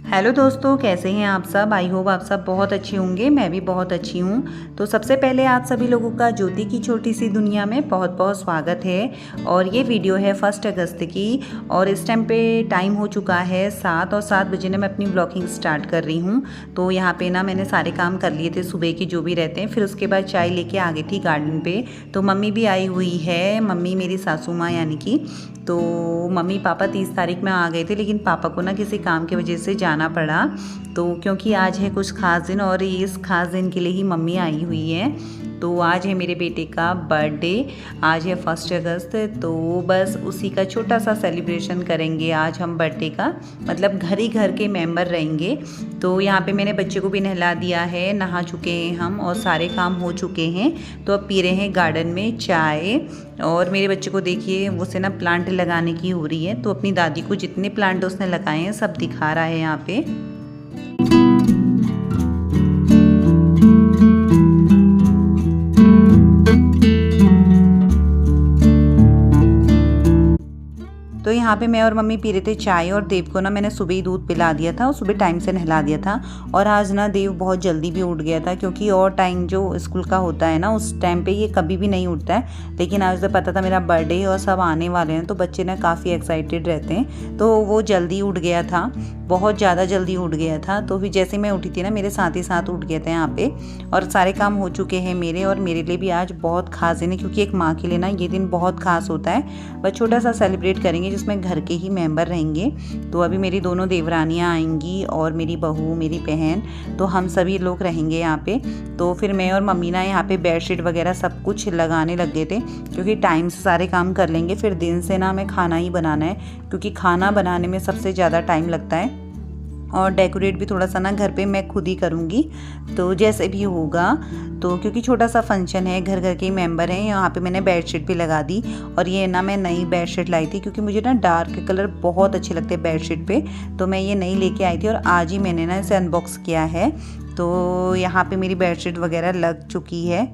Hello दोस्तों, कैसे हैं आप सब। आई होप आप सब बहुत अच्छे होंगे। मैं भी बहुत अच्छी हूँ। तो सबसे पहले आप सभी लोगों का ज्योति की छोटी सी दुनिया में बहुत बहुत स्वागत है। और ये वीडियो है 1 अगस्त की और इस टाइम पे टाइम हो चुका है 7 और 7 बजे ना मैं अपनी ब्लॉगिंग स्टार्ट कर रही हूँ। तो यहाँ पे ना मैंने सारे काम कर लिए थे सुबह के जो भी रहते हैं। फिर उसके बाद चाय लेके आ गई थी गार्डन पे। तो मम्मी भी आई हुई है, मम्मी मेरी सासू माँ यानी कि। तो मम्मी पापा 30 तारीख में आ गए थे, लेकिन पापा को ना किसी काम की वजह से जाना पड़ा। तो क्योंकि आज है कुछ खास दिन और इस खास दिन के लिए ही मम्मी आई हुई है। तो आज है मेरे बेटे का बर्थडे, आज है 1 अगस्त। तो बस उसी का छोटा सा सेलिब्रेशन करेंगे आज हम बर्थडे का। मतलब घर ही घर के मेंबर रहेंगे। तो यहाँ पे मैंने बच्चे को भी नहला दिया है, नहा चुके हैं हम और सारे काम हो चुके हैं। तो अब पी रहे हैं गार्डन में चाय। और मेरे बच्चे को देखिए, उसे ना प्लांट लगाने की हो रही है। तो अपनी दादी को जितने प्लांट उसने लगाए हैं सब दिखा रहा है यहाँ पे। तो यहाँ पे मैं और मम्मी पी रहे थे चाय और देव को ना मैंने सुबह ही दूध पिला दिया था और सुबह टाइम से नहला दिया था। और आज ना देव बहुत जल्दी भी उठ गया था, क्योंकि और टाइम जो स्कूल का होता है ना उस टाइम पे ये कभी भी नहीं उठता है। लेकिन आज तो पता था मेरा बर्थडे और सब आने वाले हैं, तो बच्चे ना काफ़ी एक्साइटेड रहते हैं। तो वो जल्दी उठ गया था, बहुत ज़्यादा जल्दी उठ गया था। तो फिर जैसे मैं उठी थी ना मेरे साथ ही साथ उठ गए थे यहाँ पे। और सारे काम हो चुके हैं मेरे, और मेरे लिए भी आज बहुत खास दिन है, क्योंकि एक माँ के लिए ना ये दिन बहुत खास होता है। बस छोटा सा सेलिब्रेट करेंगे जिसमें घर के ही मेंबर रहेंगे। तो अभी मेरी दोनों देवरानियाँ आएंगी और मेरी बहू, मेरी बहन, तो हम सभी लोग रहेंगे यहाँ पे। तो फिर मैं और मम्मी ना यहाँ पे बेडशीट वगैरह सब कुछ लगाने लग गए थे, क्योंकि टाइम से सारे काम कर लेंगे। फिर दिन से ना हमें खाना ही बनाना है, क्योंकि खाना बनाने में सबसे ज़्यादा टाइम लगता है। और डेकोरेट भी थोड़ा सा ना घर पे मैं खुद ही करूँगी, तो जैसे भी होगा। तो क्योंकि छोटा सा फंक्शन है, घर घर के ही मेंबर हैं। यहाँ पे मैंने बेडशीट भी लगा दी। और ये ना मैं नई बेडशीट लाई थी, क्योंकि मुझे ना डार्क कलर बहुत अच्छे लगते हैं बेडशीट पे। तो मैं ये नई लेके आई थी और आज ही मैंने ना इसे अनबॉक्स किया है। तो यहाँ पे मेरी बेडशीट वगैरह लग चुकी है।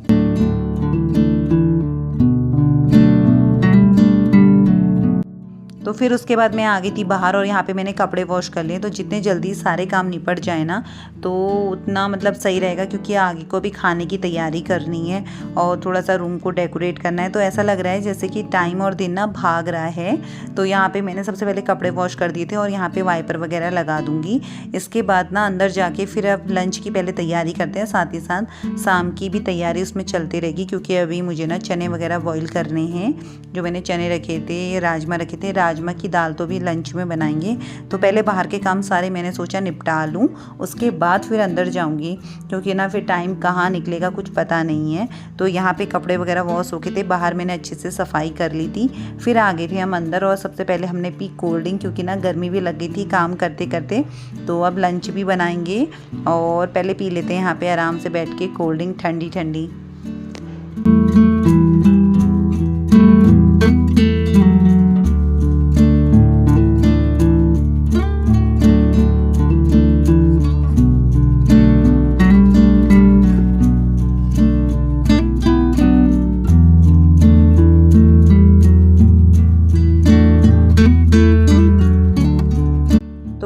तो फिर उसके बाद मैं आ गई थी बाहर और यहाँ पे मैंने कपड़े वॉश कर लिए। तो जितने जल्दी सारे काम निपट जाए ना तो उतना मतलब सही रहेगा, क्योंकि आगे को भी खाने की तैयारी करनी है और थोड़ा सा रूम को डेकोरेट करना है। तो ऐसा लग रहा है जैसे कि टाइम और दिन ना भाग रहा है। तो यहाँ पे मैंने सबसे पहले कपड़े वॉश कर दिए थे और यहाँ पे वाइपर वगैरह लगा दूँगी। इसके बाद ना अंदर जाके फिर अब लंच की पहले तैयारी करते हैं, साथ ही साथ शाम की भी तैयारी उसमें चलती रहेगी। क्योंकि अभी मुझे ना चने वगैरह बॉईल करने हैं। जो मैंने चने रखे थे, राजमा रखे थे, राजमा की दाल तो भी लंच में बनाएंगे। तो पहले बाहर के काम सारे मैंने सोचा निपटा लूँ, उसके बाद फिर अंदर जाऊंगी, क्योंकि ना फिर टाइम कहाँ निकलेगा कुछ पता नहीं है। तो यहाँ पे कपड़े वगैरह वॉश हो गए थे, बाहर मैंने अच्छे से सफाई कर ली थी। फिर आ गए थे हम अंदर और सबसे पहले हमने पी कोल्ड ड्रिंक, क्योंकि ना गर्मी भी लग गई थी काम करते करते। तो अब लंच भी बनाएंगे और पहले पी लेते हैं यहाँ पे आराम से बैठ के कोल्ड ड्रिंक ठंडी ठंडी।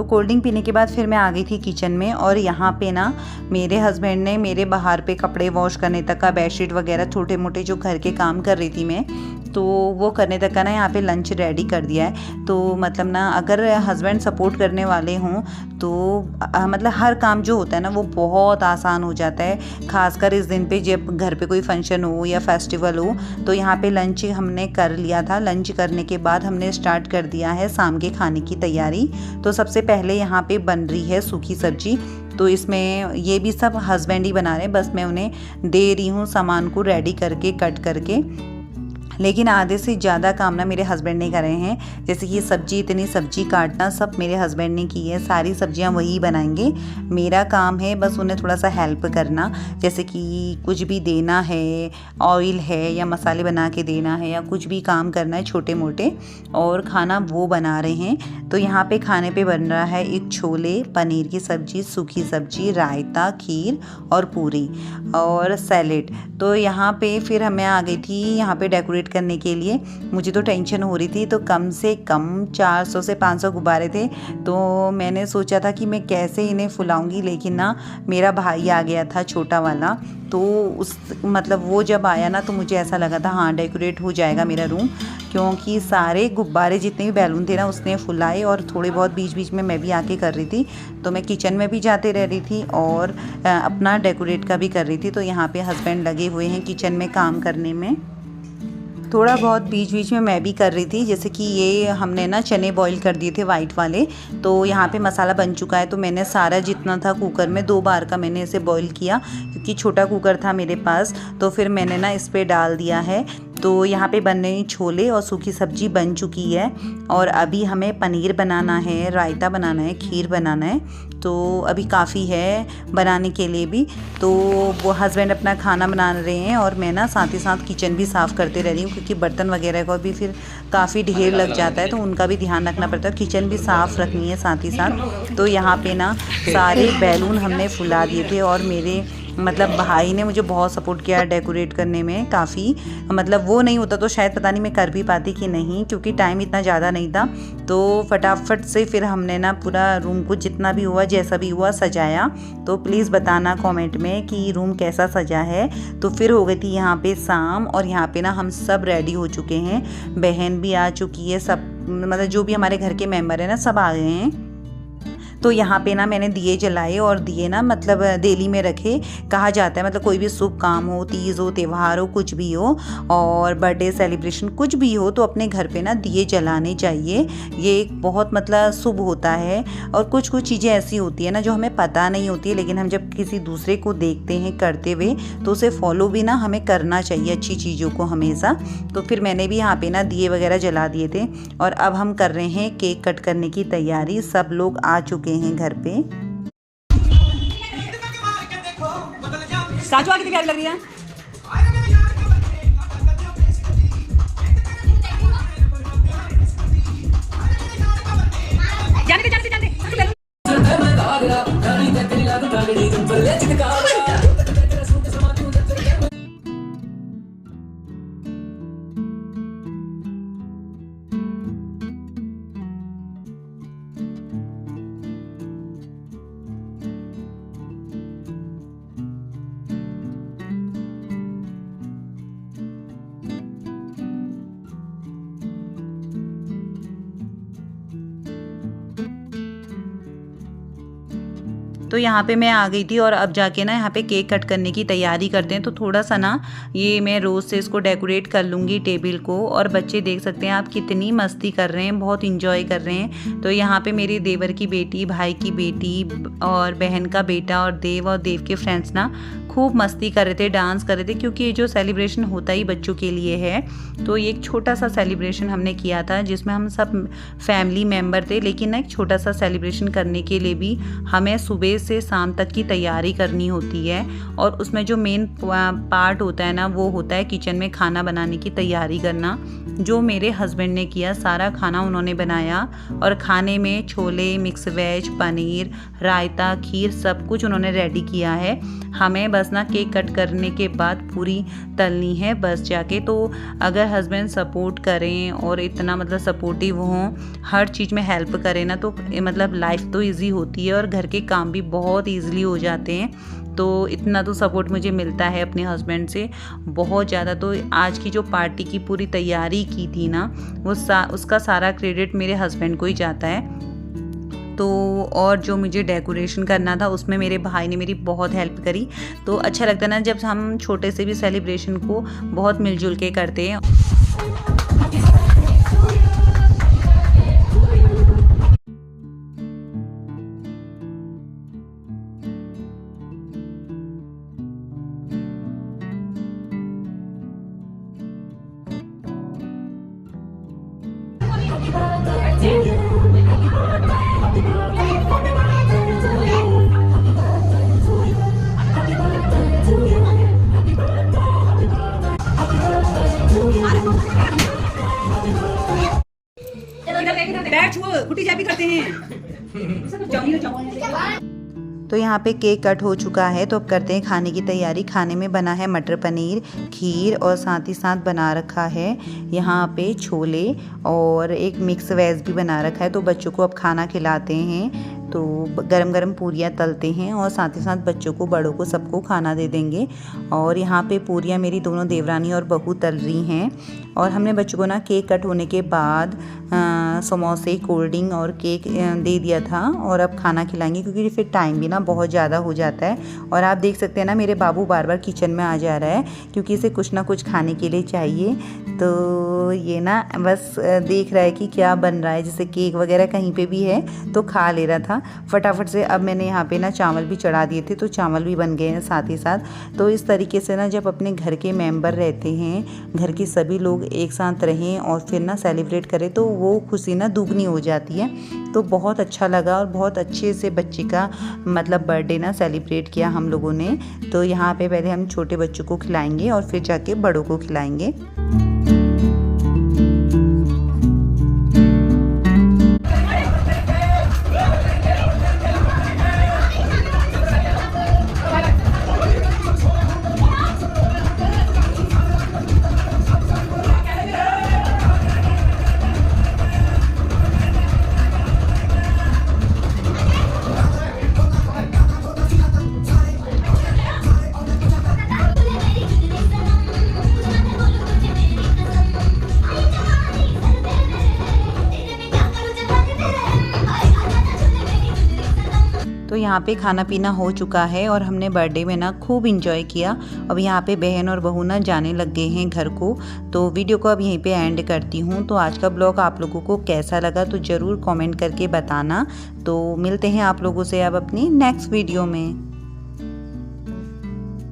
कोल्ड ड्रिंक पीने के बाद फिर मैं आ गई थी किचन में। और यहाँ पे ना मेरे हस्बैंड ने मेरे बाहर पे कपड़े वॉश करने तक का, बेडशीट वगैरह छोटे मोटे जो घर के काम कर रही थी मैं, तो वो करने तक का ना यहाँ पे लंच रेडी कर दिया है। तो मतलब ना अगर हस्बैंड सपोर्ट करने वाले हों तो मतलब हर काम जो होता है ना वो बहुत आसान हो जाता है। खासकर इस दिन पे जब घर पे कोई फंक्शन हो या फेस्टिवल हो। तो यहाँ पे लंच हमने कर लिया था। लंच करने के बाद हमने स्टार्ट कर दिया है शाम के खाने की तैयारी। तो सबसे पहले यहाँ पे बन रही है सूखी सब्जी। तो इसमें ये भी सब हस्बैंड ही बना रहे हैं, बस मैं उन्हें दे रही हूँ सामान को रेडी करके, कट करके। लेकिन आधे से ज़्यादा काम ना मेरे हस्बैंड ने करे हैं। जैसे कि सब्जी, इतनी सब्जी काटना सब मेरे हस्बैंड ने की है। सारी सब्जियां वही बनाएंगे। मेरा काम है बस उन्हें थोड़ा सा हेल्प करना, जैसे कि कुछ भी देना है, ऑयल है या मसाले बना के देना है या कुछ भी काम करना है छोटे मोटे। और खाना वो बना रहे हैं। तो यहाँ पे खाने पे बन रहा है एक छोले, पनीर की सब्जी, सूखी सब्जी, रायता, खीर और पूरी और सैलेड। तो यहाँ पे फिर मैं आ गई थी यहाँ पे डेकोरेट डेकोरेट करने के लिए। मुझे तो टेंशन हो रही थी, तो कम से कम 400 से 500 गुब्बारे थे। तो मैंने सोचा था कि मैं कैसे इन्हें फुलाऊंगी, लेकिन ना मेरा भाई आ गया था छोटा वाला, तो उस मतलब वो जब आया ना तो मुझे ऐसा लगा था हाँ डेकोरेट हो जाएगा मेरा रूम, क्योंकि सारे गुब्बारे जितने भी बैलून थे ना उसने फुलाए, और थोड़े बहुत बीच बीच में मैं भी आके कर रही थी। तो मैं किचन में भी जाते रह रही थी और अपना डेकोरेट का भी कर रही थी। तो यहाँ पे हस्बैंड लगे हुए हैं किचन में काम करने में। थोड़ा बहुत बीच बीच में मैं भी कर रही थी, जैसे कि ये हमने ना चने बॉईल कर दिए थे वाइट वाले। तो यहाँ पे मसाला बन चुका है, तो मैंने सारा जितना था कुकर में 2 बार का मैंने इसे बॉईल किया, क्योंकि छोटा कुकर था मेरे पास। तो फिर मैंने ना इस पे डाल दिया है। तो यहाँ पे बन रही छोले और सूखी सब्जी बन चुकी है, और अभी हमें पनीर बनाना है, रायता बनाना है, खीर बनाना है। तो अभी काफ़ी है बनाने के लिए भी। तो वो हस्बैंड अपना खाना बना रहे हैं और मैं ना साथ ही साथ किचन भी साफ़ करते रह रही हूँ, क्योंकि बर्तन वगैरह का भी फिर काफ़ी ढेर लग जाता है, तो उनका भी ध्यान रखना पड़ता है। किचन भी साफ़ रखनी है साथ ही साथ। तो यहाँ पे ना सारे बैलून हमने फुला दिए थे, और मेरे मतलब भाई ने मुझे बहुत सपोर्ट किया डेकोरेट करने में काफ़ी। मतलब वो नहीं होता तो शायद पता नहीं मैं कर भी पाती कि नहीं, क्योंकि टाइम इतना ज़्यादा नहीं था। तो फटाफट से फिर हमने ना पूरा रूम को जितना भी हुआ जैसा भी हुआ सजाया। तो प्लीज़ बताना कमेंट में कि रूम कैसा सजा है। तो फिर हो गई थी यहाँ पे शाम, और यहाँ पे ना हम सब रेडी हो चुके हैं। बहन भी आ चुकी है, सब मतलब जो भी हमारे घर के मेम्बर हैं ना सब आ गए हैं। तो यहाँ पे ना मैंने दिए जलाए, और दिए ना मतलब देली में रखे। कहा जाता है मतलब कोई भी शुभ काम हो, तीज हो, त्यौहार हो, कुछ भी हो, और बर्थडे सेलिब्रेशन कुछ भी हो, तो अपने घर पे ना दिए जलाने चाहिए। ये एक बहुत मतलब शुभ होता है। और कुछ कुछ चीज़ें ऐसी होती है ना जो हमें पता नहीं होती है, लेकिन हम जब किसी दूसरे को देखते हैं करते हुए तो उसे फॉलो भी ना हमें करना चाहिए, अच्छी चीज़ों को हमेशा। तो फिर मैंने भी यहाँ पे ना दिए वगैरह जला दिए थे, और अब हम कर रहे हैं केक कट करने की तैयारी। सब लोग आ चुके हैं घर पे। साचो कितनी प्यारी लग रही है। जाने दे, जाने दे, जाने दे। तो यहाँ पे मैं आ गई थी, और अब जाके ना यहाँ पे केक कट करने की तैयारी करते हैं। तो थोड़ा सा ना ये मैं रोज़ से इसको डेकोरेट कर लूँगी टेबल को। और बच्चे देख सकते हैं आप कितनी मस्ती कर रहे हैं, बहुत इंजॉय कर रहे हैं। तो यहाँ पे मेरे देवर की बेटी, भाई की बेटी और बहन का बेटा और देव के फ्रेंड्स ना खूब मस्ती कर रहे थे, डांस कर रहे थे, क्योंकि ये जो सेलिब्रेशन होता ही बच्चों के लिए है। तो ये एक छोटा सा सेलिब्रेशन हमने किया था, जिसमें हम सब फैमिली मेम्बर थे, लेकिन ना एक छोटा सा सेलिब्रेशन करने के लिए भी हमें सुबह से शाम तक की तैयारी करनी होती है। और उसमें जो मेन पार्ट होता है ना वो होता है किचन में खाना बनाने की तैयारी करना, जो मेरे हस्बैंड ने किया। सारा खाना उन्होंने बनाया, और खाने में छोले, मिक्स वेज, पनीर, रायता, खीर सब कुछ उन्होंने रेडी किया है। हमें बस ना केक कट करने के बाद पूरी तलनी है बस जाके। तो अगर हस्बैंड सपोर्ट करें और इतना मतलब सपोर्टिव हों, हर चीज़ में हेल्प करें ना, तो मतलब लाइफ तो इजी होती है और घर के काम भी बहुत ईजिली हो जाते हैं। तो इतना तो सपोर्ट मुझे मिलता है अपने हस्बैंड से बहुत ज़्यादा। तो आज की जो पार्टी की पूरी तैयारी की थी ना वो उसका सारा क्रेडिट मेरे हस्बैंड को ही जाता है। तो और जो मुझे डेकोरेशन करना था उसमें मेरे भाई ने मेरी बहुत हेल्प करी। तो अच्छा लगता है ना जब हम छोटे से भी सेलिब्रेशन को बहुत मिलजुल के करते हैं। बैठ छुओ, कुटी चाबी करते हैं। तो यहाँ पे केक कट हो चुका है, तो अब करते हैं खाने की तैयारी। खाने में बना है मटर पनीर, खीर और साथ ही साथ बना रखा है यहाँ पे छोले और एक मिक्स वेज भी बना रखा है। तो बच्चों को अब खाना खिलाते हैं, तो गरम गरम पूरियाँ तलते हैं और साथ ही साथ बच्चों को, बड़ों को, सबको खाना दे देंगे। और यहाँ पे पूरियाँ मेरी दोनों देवरानी और बहू तल रही हैं। और हमने बच्चों को ना केक कट होने के बाद समोसे, कोल्ड ड्रिंक और केक दे दिया था। और अब खाना खिलाएंगे क्योंकि फिर टाइम भी ना बहुत ज़्यादा हो जाता है। और आप देख सकते हैं ना, मेरे बाबू बार बार किचन में आ जा रहा है क्योंकि इसे कुछ ना कुछ खाने के लिए चाहिए। तो ये ना बस देख रहा है कि क्या बन रहा है, जैसे केक वगैरह कहीं पे भी है तो खा ले रहा था फटाफट से। अब मैंने यहाँ पे ना चावल भी चढ़ा दिए थे, तो चावल भी बन गए हैं साथ ही साथ। तो इस तरीके से ना, जब अपने घर के मेंबर रहते हैं, घर के सभी लोग एक साथ रहें और फिर ना सेलिब्रेट करें, तो वो खुशी ना दुगनी हो जाती है। तो बहुत अच्छा लगा और बहुत अच्छे से बच्चे का मतलब बर्थडे ना सेलिब्रेट किया हम लोगों ने। तो यहाँ पे पहले हम छोटे बच्चों को खिलाएंगे और फिर जाके बड़ों को खिलाएंगे। तो यहाँ पे खाना पीना हो चुका है और हमने बर्थडे में ना खूब इंजॉय किया। अब यहाँ पे बहन और बहू ना जाने लग गए हैं घर को। तो वीडियो को अब यहीं पे एंड करती हूँ। तो आज का ब्लॉग आप लोगों को कैसा लगा तो ज़रूर कमेंट करके बताना। तो मिलते हैं आप लोगों से अब अपनी नेक्स्ट वीडियो में।